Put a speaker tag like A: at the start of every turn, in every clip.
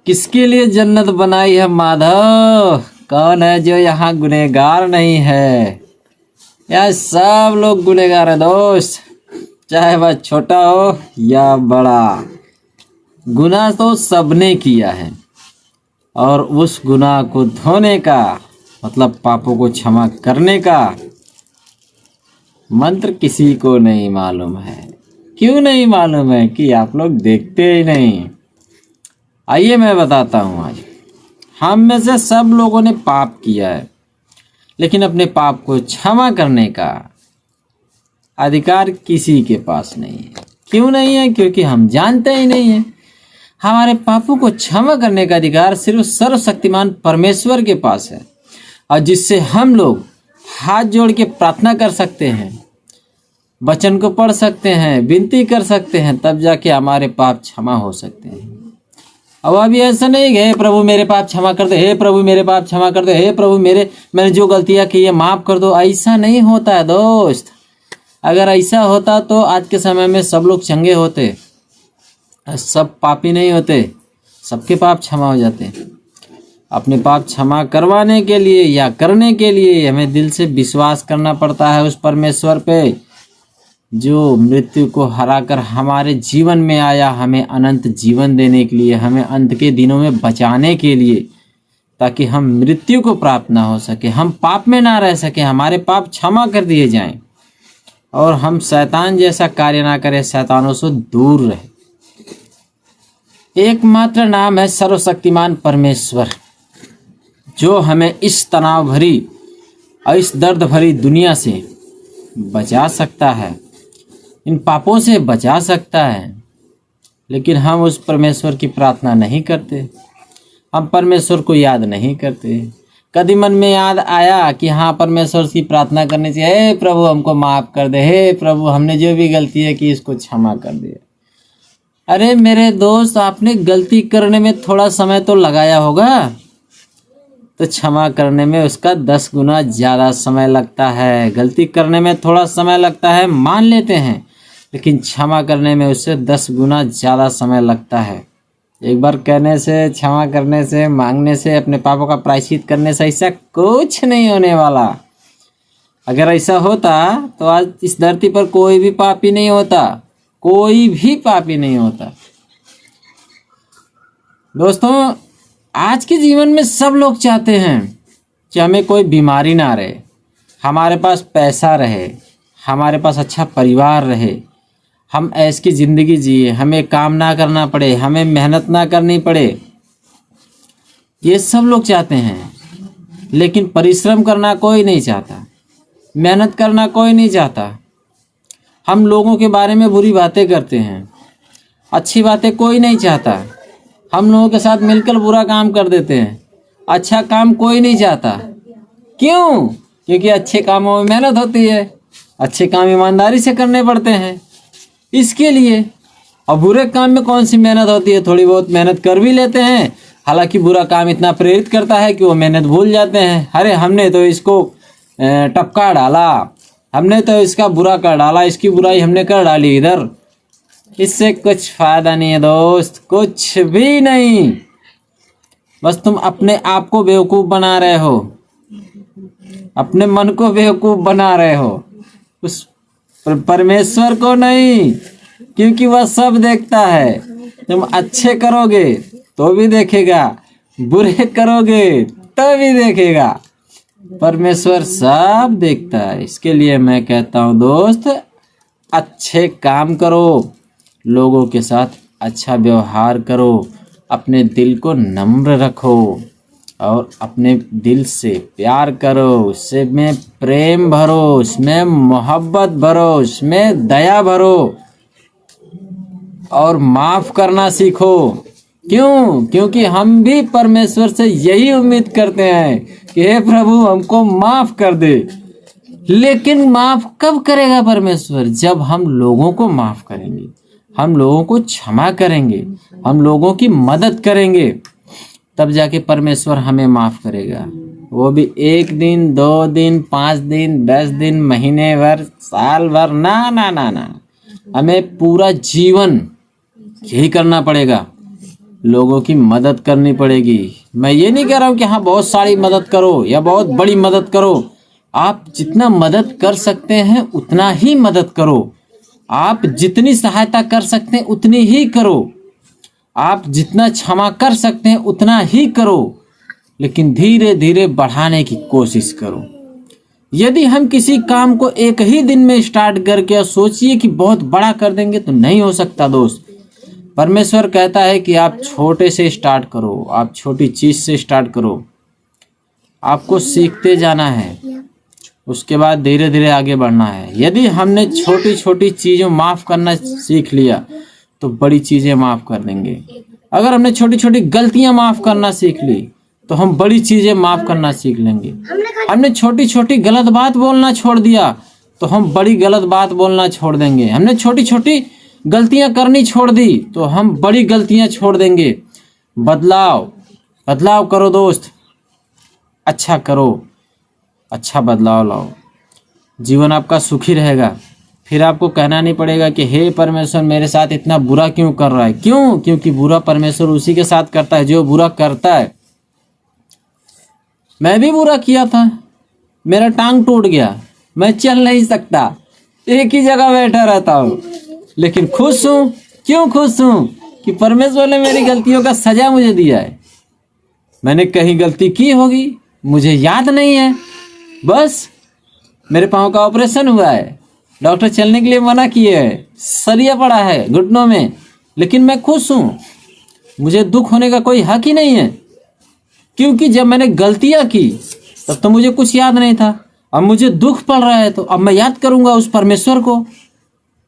A: किसके लिए जन्नत बनाई है माधव? कौन है जो यहाँ गुनहगार नहीं है? यार सब लोग गुनहगार है दोस्त, चाहे वह छोटा हो या बड़ा। गुनाह तो सबने किया है और उस गुनाह को धोने का मतलब पापों को क्षमा करने का मंत्र किसी को नहीं मालूम है। क्यों नहीं मालूम है? कि आप लोग देखते ही नहीं। आइए मैं बताता हूँ। आज हम में से सब लोगों ने पाप किया है, लेकिन अपने पाप को क्षमा करने का अधिकार किसी के पास नहीं है। क्यों नहीं है? क्योंकि हम जानते ही नहीं है। हमारे पापों को क्षमा करने का अधिकार सिर्फ सर्वशक्तिमान परमेश्वर के पास है, और जिससे हम लोग हाथ जोड़ के प्रार्थना कर सकते हैं, वचन को पढ़ सकते हैं, विनती कर सकते हैं, तब जाके हमारे पाप क्षमा हो सकते हैं। अब अभी ऐसा नहीं कि हे प्रभु मेरे पाप क्षमा कर दे, हे प्रभु मेरे पाप क्षमा कर दे, हे प्रभु मैंने जो गलतियां की है माफ कर दो। ऐसा नहीं होता है दोस्त। अगर ऐसा होता तो आज के समय में सब लोग चंगे होते, सब पापी नहीं होते, सबके पाप क्षमा हो जाते। अपने पाप क्षमा करवाने के लिए या करने के लिए हमें दिल से विश्वास करना पड़ता है उस परमेश्वर पे, जो मृत्यु को हराकर हमारे जीवन में आया, हमें अनंत जीवन देने के लिए, हमें अंत के दिनों में बचाने के लिए, ताकि हम मृत्यु को प्राप्त ना हो सके, हम पाप में ना रह सके, हमारे पाप क्षमा कर दिए जाएं और हम शैतान जैसा कार्य ना करें, शैतानों से दूर रहे। एकमात्र नाम है सर्वशक्तिमान परमेश्वर, जो हमें इस तनाव भरी और इस दर्द भरी दुनिया से बचा सकता है, इन पापों से बचा सकता है। लेकिन हम उस परमेश्वर की प्रार्थना नहीं करते, हम परमेश्वर को याद नहीं करते। कभी मन में याद आया कि हाँ परमेश्वर की प्रार्थना करनी चाहिए, हे प्रभु हमको माफ़ कर दे, हे प्रभु हमने जो भी गलती है की इसको क्षमा कर दे। अरे मेरे दोस्त, आपने गलती करने में थोड़ा समय तो लगाया होगा, तो क्षमा करने में उसका 10 गुना ज़्यादा समय लगता है। गलती करने में थोड़ा समय लगता है, मान लेते हैं, लेकिन क्षमा करने में उससे 10 गुना ज़्यादा समय लगता है। एक बार कहने से, क्षमा करने से, मांगने से, अपने पापों का प्रायश्चित करने से ऐसा कुछ नहीं होने वाला। अगर ऐसा होता तो आज इस धरती पर कोई भी पापी नहीं होता, कोई भी पापी नहीं होता। दोस्तों, आज के जीवन में सब लोग चाहते हैं कि हमें कोई बीमारी ना रहे, हमारे पास पैसा रहे, हमारे पास अच्छा परिवार रहे, हम ऐश की ज़िंदगी जिए, हमें काम ना करना पड़े, हमें मेहनत ना करनी पड़े। ये सब लोग चाहते हैं, लेकिन परिश्रम करना कोई नहीं चाहता, मेहनत करना कोई नहीं चाहता। हम लोगों के बारे में बुरी बातें करते हैं, अच्छी बातें कोई नहीं चाहता। हम लोगों के साथ मिलकर बुरा काम कर देते हैं, अच्छा काम कोई नहीं चाहता। क्यों? क्योंकि अच्छे कामों में मेहनत होती है, अच्छे काम ईमानदारी से करने पड़ते हैं, इसके लिए। और बुरे काम में कौन सी मेहनत होती है? थोड़ी बहुत मेहनत कर भी लेते हैं, हालांकि बुरा काम इतना प्रेरित करता है कि वो मेहनत भूल जाते हैं। अरे हमने तो इसको टपका डाला, हमने तो इसका बुरा कर डाला, इसकी बुराई हमने कर डाली इधर। इससे कुछ फायदा नहीं है दोस्त, कुछ भी नहीं। बस तुम अपने आप को बेवकूफ़ बना रहे हो, अपने मन को बेवकूफ़ बना रहे हो, उस परमेश्वर को नहीं, क्योंकि वह सब देखता है। तुम अच्छे करोगे तो भी देखेगा, बुरे करोगे तो भी देखेगा। परमेश्वर सब देखता है। इसके लिए मैं कहता हूँ दोस्त, अच्छे काम करो, लोगों के साथ अच्छा व्यवहार करो, अपने दिल को नम्र रखो और अपने दिल से प्यार करो, उसमें प्रेम भरो, उसमें मोहब्बत भरो, उसमें दया भरो और माफ़ करना सीखो। क्यों? क्योंकि हम भी परमेश्वर से यही उम्मीद करते हैं कि हे प्रभु हमको माफ़ कर दे। लेकिन माफ़ कब करेगा परमेश्वर? जब हम लोगों को माफ़ करेंगे, हम लोगों को क्षमा करेंगे, हम लोगों की मदद करेंगे, तब जाके परमेश्वर हमें माफ़ करेगा। वो भी 1 दिन, 2 दिन, 5 दिन, 10 दिन, महीने भर, साल भर, ना ना ना ना। हमें पूरा जीवन यही करना पड़ेगा। लोगों की मदद करनी पड़ेगी। मैं ये नहीं कह रहा हूँ कि हाँ बहुत सारी मदद करो या बहुत बड़ी मदद करो। आप जितना मदद कर सकते हैं उतना ही मदद करो। आप जितनी सहायता कर सकते हैं उतनी ही करो। आप जितना क्षमा कर सकते हैं उतना ही करो, लेकिन धीरे धीरे बढ़ाने की कोशिश करो। यदि हम किसी काम को एक ही दिन में स्टार्ट करके सोचिए कि बहुत बड़ा कर देंगे तो नहीं हो सकता दोस्त। परमेश्वर कहता है कि आप छोटे से स्टार्ट करो, आप छोटी चीज से स्टार्ट करो। आपको सीखते जाना है, उसके बाद धीरे धीरे आगे बढ़ना है। यदि हमने छोटी छोटी चीज़ों माफ़ करना सीख लिया तो बड़ी चीज़ें माफ़ कर देंगे। अगर हमने छोटी छोटी गलतियां माफ़ करना सीख ली तो हम बड़ी चीज़ें माफ़ करना सीख लेंगे। हमने छोटी छोटी गलत बात बोलना छोड़ दिया तो हम बड़ी गलत बात बोलना छोड़ देंगे। हमने छोटी छोटी गलतियां करनी छोड़ दी तो हम बड़ी गलतियां छोड़ देंगे। बदलाव करो दोस्त, अच्छा करो, अच्छा बदलाव लाओ, जीवन आपका सुखी रहेगा। फिर आपको कहना नहीं पड़ेगा कि हे परमेश्वर मेरे साथ इतना बुरा क्यों कर रहा है। क्यों? क्योंकि बुरा परमेश्वर उसी के साथ करता है जो बुरा करता है। मैं भी बुरा किया था, मेरा टांग टूट गया, मैं चल नहीं सकता, एक ही जगह बैठा रहता हूँ, लेकिन खुश हूँ। क्यों खुश हूँ? कि परमेश्वर ने मेरी गलतियों का सजा मुझे दिया है। मैंने कहीं गलती की होगी, मुझे याद नहीं है, बस मेरे पाँव का ऑपरेशन हुआ है, डॉक्टर चलने के लिए मना किए है, सरिया पड़ा है घुटनों में, लेकिन मैं खुश हूँ। मुझे दुख होने का कोई हक ही नहीं है, क्योंकि जब मैंने गलतियाँ की तब तो मुझे कुछ याद नहीं था। अब मुझे दुख पड़ रहा है तो अब मैं याद करूँगा उस परमेश्वर को।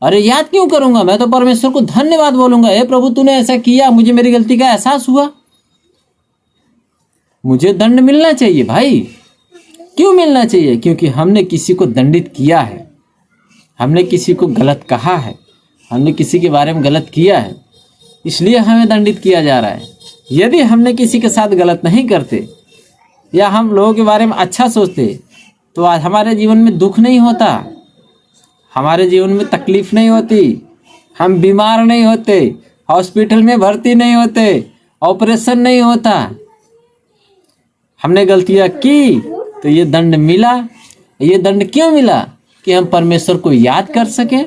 A: अरे याद क्यों करूँगा? मैं तो परमेश्वर को धन्यवाद बोलूँगा, हे प्रभु तूने ऐसा किया, मुझे मेरी गलती का एहसास हुआ। मुझे दंड मिलना चाहिए भाई। क्यों मिलना चाहिए? क्योंकि हमने किसी को दंडित किया है, हमने किसी को गलत कहा है, हमने किसी के बारे में गलत किया है, इसलिए हमें दंडित किया जा रहा है। यदि हमने किसी के साथ गलत नहीं करते या हम लोगों के बारे में अच्छा सोचते तो आज हमारे जीवन में दुख नहीं होता, हमारे जीवन में तकलीफ नहीं होती, हम बीमार नहीं होते, हॉस्पिटल में भर्ती नहीं होते, ऑपरेशन नहीं होता। हमने गलतियां की तो ये दंड मिला। ये दंड क्यों मिला? कि हम परमेश्वर को याद कर सके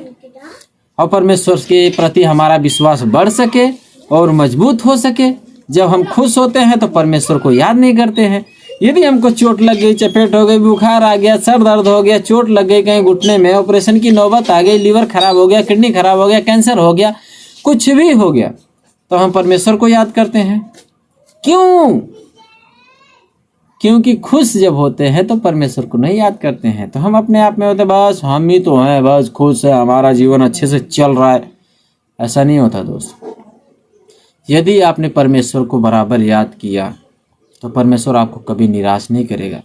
A: और परमेश्वर के प्रति हमारा विश्वास बढ़ सके और मजबूत हो सके। जब हम खुश होते हैं तो परमेश्वर को याद नहीं करते हैं। यदि हमको चोट लग गई, चपेट हो गई, बुखार आ गया, सर दर्द हो गया, चोट लग गई कहीं घुटने में, ऑपरेशन की नौबत आ गई, लीवर खराब हो गया, किडनी खराब हो गया, कैंसर हो गया, कुछ भी हो गया, तो हम परमेश्वर को याद करते हैं। क्यों? क्योंकि खुश जब होते हैं तो परमेश्वर को नहीं याद करते हैं। तो हम अपने आप में होते बस हम ही तो हैं, बस खुश है, हमारा जीवन अच्छे से चल रहा है। ऐसा नहीं होता दोस्त। यदि आपने परमेश्वर को बराबर याद किया तो परमेश्वर आपको कभी निराश नहीं करेगा।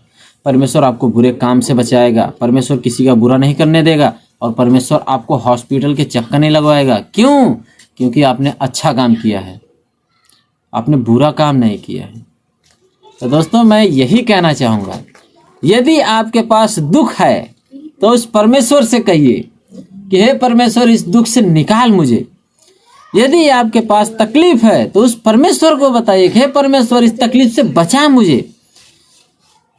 A: परमेश्वर आपको बुरे काम से बचाएगा, परमेश्वर किसी का बुरा नहीं करने देगा और परमेश्वर आपको हॉस्पिटल के चक्कर नहीं लगवाएगा। क्यों? क्योंकि आपने अच्छा काम किया है, आपने बुरा काम नहीं किया है। तो दोस्तों मैं यही कहना चाहूँगा, यदि आपके पास दुख है तो उस परमेश्वर से कहिए कि हे परमेश्वर इस दुख से निकाल मुझे। यदि आपके पास तकलीफ है तो उस परमेश्वर को बताइए कि हे परमेश्वर इस तकलीफ से बचा मुझे।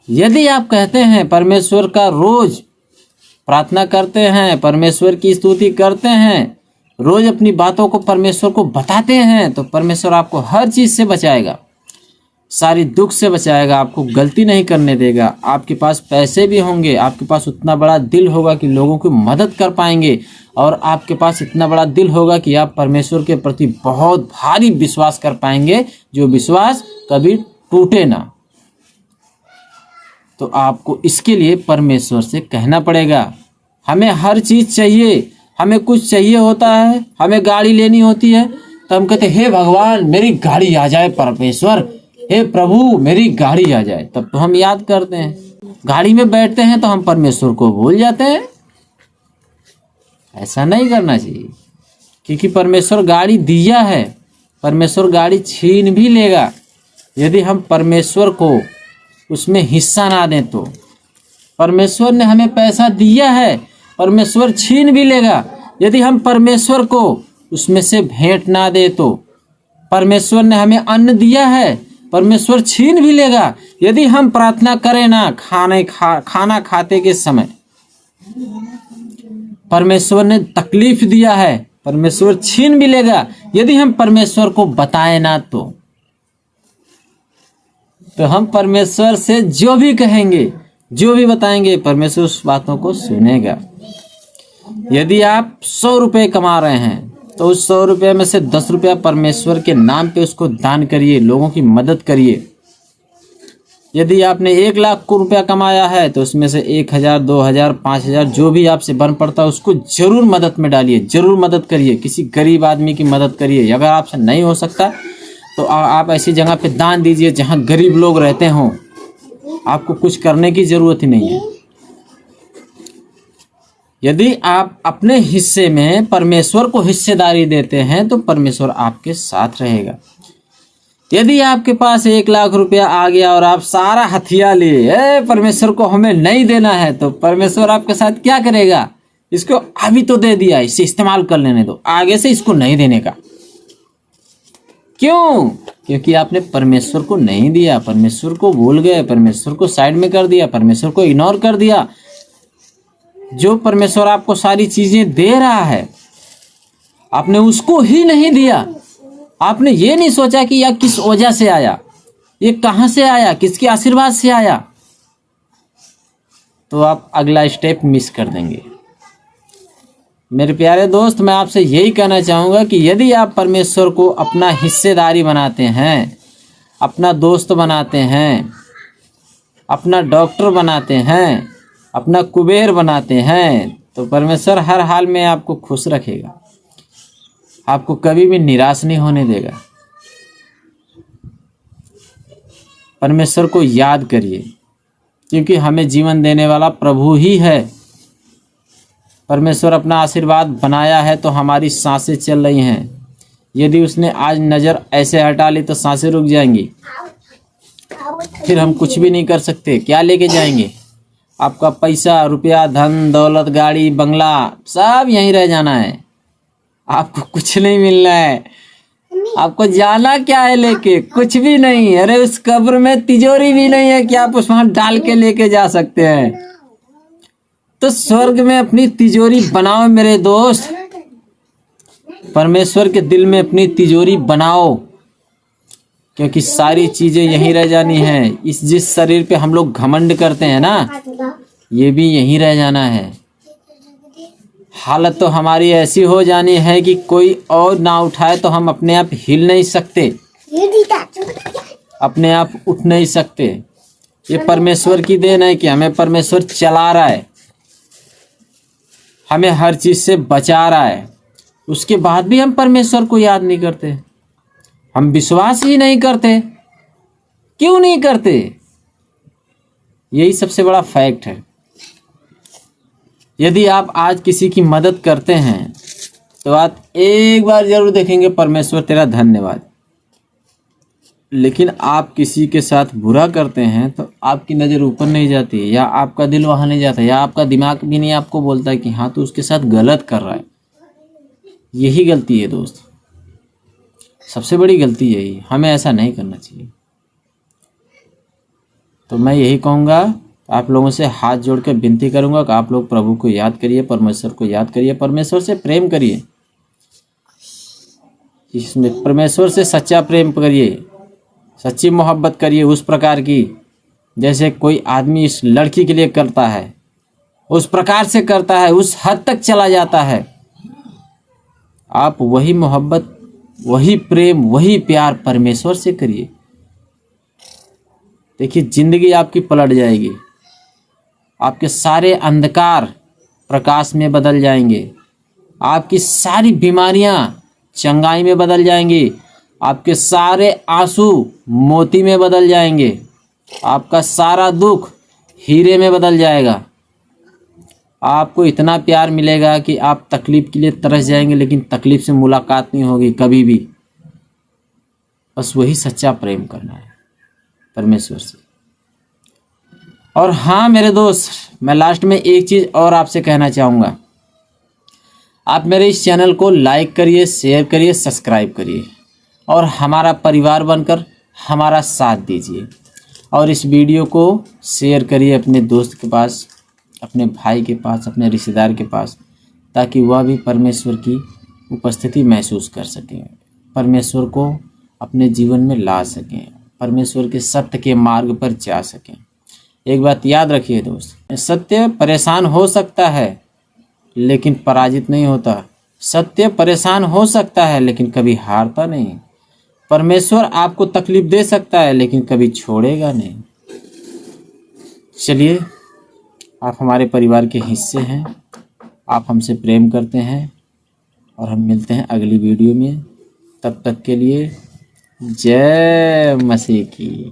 A: यदि आप कहते हैं परमेश्वर का रोज प्रार्थना करते हैं, परमेश्वर की स्तुति करते हैं, रोज अपनी बातों को परमेश्वर को बताते हैं, तो परमेश्वर आपको हर चीज से बचाएगा, सारी दुख से बचाएगा, आपको गलती नहीं करने देगा। आपके पास पैसे भी होंगे, आपके पास उतना बड़ा दिल होगा कि लोगों की मदद कर पाएंगे, और आपके पास इतना बड़ा दिल होगा कि आप परमेश्वर के प्रति बहुत भारी विश्वास कर पाएंगे, जो विश्वास कभी टूटे ना। तो आपको इसके लिए परमेश्वर से कहना पड़ेगा। हमें हर चीज़ चाहिए, हमें कुछ चाहिए होता है, हमें गाड़ी लेनी होती है तो हम कहते हे भगवान मेरी गाड़ी आ जाए, परमेश्वर हे प्रभु मेरी गाड़ी आ जाए, तब तो हम याद करते हैं। गाड़ी में बैठते हैं तो हम परमेश्वर को भूल जाते हैं। ऐसा नहीं करना चाहिए, क्योंकि परमेश्वर गाड़ी दिया है, परमेश्वर गाड़ी छीन भी लेगा यदि हम परमेश्वर को उसमें हिस्सा ना दें तो। परमेश्वर ने हमें पैसा दिया है, परमेश्वर छीन भी लेगा यदि हम परमेश्वर को उसमें से भेंट ना दे तो। परमेश्वर ने हमें अन्न दिया है, परमेश्वर छीन भी लेगा यदि हम प्रार्थना करें ना। खाना खाते के समय परमेश्वर ने तकलीफ दिया है, परमेश्वर छीन भी लेगा यदि हम परमेश्वर को बताएं ना। तो हम परमेश्वर से जो भी कहेंगे, जो भी बताएंगे, परमेश्वर उस बातों को सुनेगा। यदि आप 100 रुपये कमा रहे हैं तो उस 100 रुपये में से 10 रुपया परमेश्वर के नाम पे उसको दान करिए, लोगों की मदद करिए। यदि आपने 1 लाख रुपया कमाया है तो उसमें से 1000, 2000, 5000 जो भी आपसे बन पड़ता है उसको जरूर मदद में डालिए, जरूर मदद करिए। किसी गरीब आदमी की मदद करिए। अगर आपसे नहीं हो सकता तो आप ऐसी जगह पे दान दीजिए जहाँ गरीब लोग रहते हों। आपको कुछ करने की जरूरत ही नहीं है। यदि आप अपने हिस्से में परमेश्वर को हिस्सेदारी देते हैं तो परमेश्वर आपके साथ रहेगा। यदि आपके पास 1 लाख रुपया आ गया और आप सारा हथियार लिए, परमेश्वर को हमें नहीं देना है, तो परमेश्वर आपके साथ क्या करेगा? इसको अभी तो दे दिया, इसे इस्तेमाल कर लेने दो, आगे से इसको नहीं देने का। क्यों? क्योंकि आपने परमेश्वर को नहीं दिया, परमेश्वर को भूल गए, परमेश्वर को साइड में कर दिया, परमेश्वर को इग्नोर कर दिया। जो परमेश्वर आपको सारी चीजें दे रहा है, आपने उसको ही नहीं दिया। आपने ये नहीं सोचा कि यह किस वजह से आया, ये कहां से आया, किसके आशीर्वाद से आया, तो आप अगला स्टेप मिस कर देंगे। मेरे प्यारे दोस्त, मैं आपसे यही कहना चाहूँगा कि यदि आप परमेश्वर को अपना हिस्सेदारी बनाते हैं, अपना दोस्त बनाते हैं, अपना डॉक्टर बनाते हैं, अपना कुबेर बनाते हैं, तो परमेश्वर हर हाल में आपको खुश रखेगा, आपको कभी भी निराश नहीं होने देगा। परमेश्वर को याद करिए, क्योंकि हमें जीवन देने वाला प्रभु ही है। परमेश्वर अपना आशीर्वाद बनाया है तो हमारी सांसें चल रही हैं। यदि उसने आज नज़र ऐसे हटा ली तो सांसें रुक जाएंगी, फिर हम कुछ भी नहीं कर सकते। क्या लेके जाएंगे? आपका पैसा, रुपया, धन दौलत, गाड़ी, बंगला सब यहीं रह जाना है। आपको कुछ नहीं मिलना है। आपको जाना क्या है लेके? कुछ भी नहीं। अरे उस कब्र में तिजोरी भी नहीं है कि आप उस वहां डाल के लेके जा सकते हैं। तो स्वर्ग में अपनी तिजोरी बनाओ मेरे दोस्त, परमेश्वर के दिल में अपनी तिजोरी बनाओ, क्योंकि सारी चीजें यहीं रह जानी हैं। इस जिस शरीर पे हम लोग घमंड करते हैं ना, ये भी यहीं रह जाना है। हालत तो हमारी ऐसी हो जानी है कि कोई और ना उठाए तो हम अपने आप हिल नहीं सकते, अपने आप उठ नहीं सकते। ये परमेश्वर की देन है कि हमें परमेश्वर चला रहा है, हमें हर चीज से बचा रहा है। उसके बाद भी हम परमेश्वर को याद नहीं करते, हम विश्वास ही नहीं करते। क्यों नहीं करते? यही सबसे बड़ा फैक्ट है। यदि आप आज किसी की मदद करते हैं तो आप एक बार जरूर देखेंगे परमेश्वर तेरा धन्यवाद। लेकिन आप किसी के साथ बुरा करते हैं तो आपकी नज़र ऊपर नहीं जाती, या आपका दिल वहाँ नहीं जाता, या आपका दिमाग भी नहीं आपको बोलता है कि हाँ तू उसके साथ गलत कर रहा है। यही गलती है दोस्त, सबसे बड़ी गलती यही। हमें ऐसा नहीं करना चाहिए। तो मैं यही कहूँगा, आप लोगों से हाथ जोड़ के विनती करूँगा कि आप लोग प्रभु को याद करिए, परमेश्वर को याद करिए, परमेश्वर से प्रेम करिए, इसमें परमेश्वर से सच्चा प्रेम करिए, सच्ची मोहब्बत करिए, उस प्रकार की जैसे कोई आदमी इस लड़की के लिए करता है, उस प्रकार से करता है, उस हद तक चला जाता है। आप वही मोहब्बत, वही प्रेम, वही प्यार परमेश्वर से करिए। देखिए जिंदगी आपकी पलट जाएगी, आपके सारे अंधकार प्रकाश में बदल जाएंगे, आपकी सारी बीमारियां चंगाई में बदल जाएंगी, आपके सारे आंसू मोती में बदल जाएंगे, आपका सारा दुख हीरे में बदल जाएगा। आपको इतना प्यार मिलेगा कि आप तकलीफ के लिए तरस जाएंगे, लेकिन तकलीफ से मुलाकात नहीं होगी कभी भी। बस वही सच्चा प्रेम करना है परमेश्वर से। और हाँ मेरे दोस्त, मैं लास्ट में एक चीज़ और आपसे कहना चाहूँगा। आप मेरे इस चैनल को लाइक करिए, शेयर करिए, सब्सक्राइब करिए। और हमारा परिवार बनकर हमारा साथ दीजिए। और इस वीडियो को शेयर करिए अपने दोस्त के पास, अपने भाई के पास, अपने रिश्तेदार के पास, ताकि वह भी परमेश्वर की उपस्थिति महसूस कर सकें, परमेश्वर को अपने जीवन में ला सकें, परमेश्वर के सत्य के मार्ग पर जा सकें। एक बात याद रखिए दोस्त, सत्य परेशान हो सकता है लेकिन पराजित नहीं होता। सत्य परेशान हो सकता है लेकिन कभी हारता नहीं। परमेश्वर आपको तकलीफ दे सकता है लेकिन कभी छोड़ेगा नहीं। चलिए, आप हमारे परिवार के हिस्से हैं, आप हमसे प्रेम करते हैं और हम मिलते हैं अगली वीडियो में। तब तक के लिए जय मसीह की।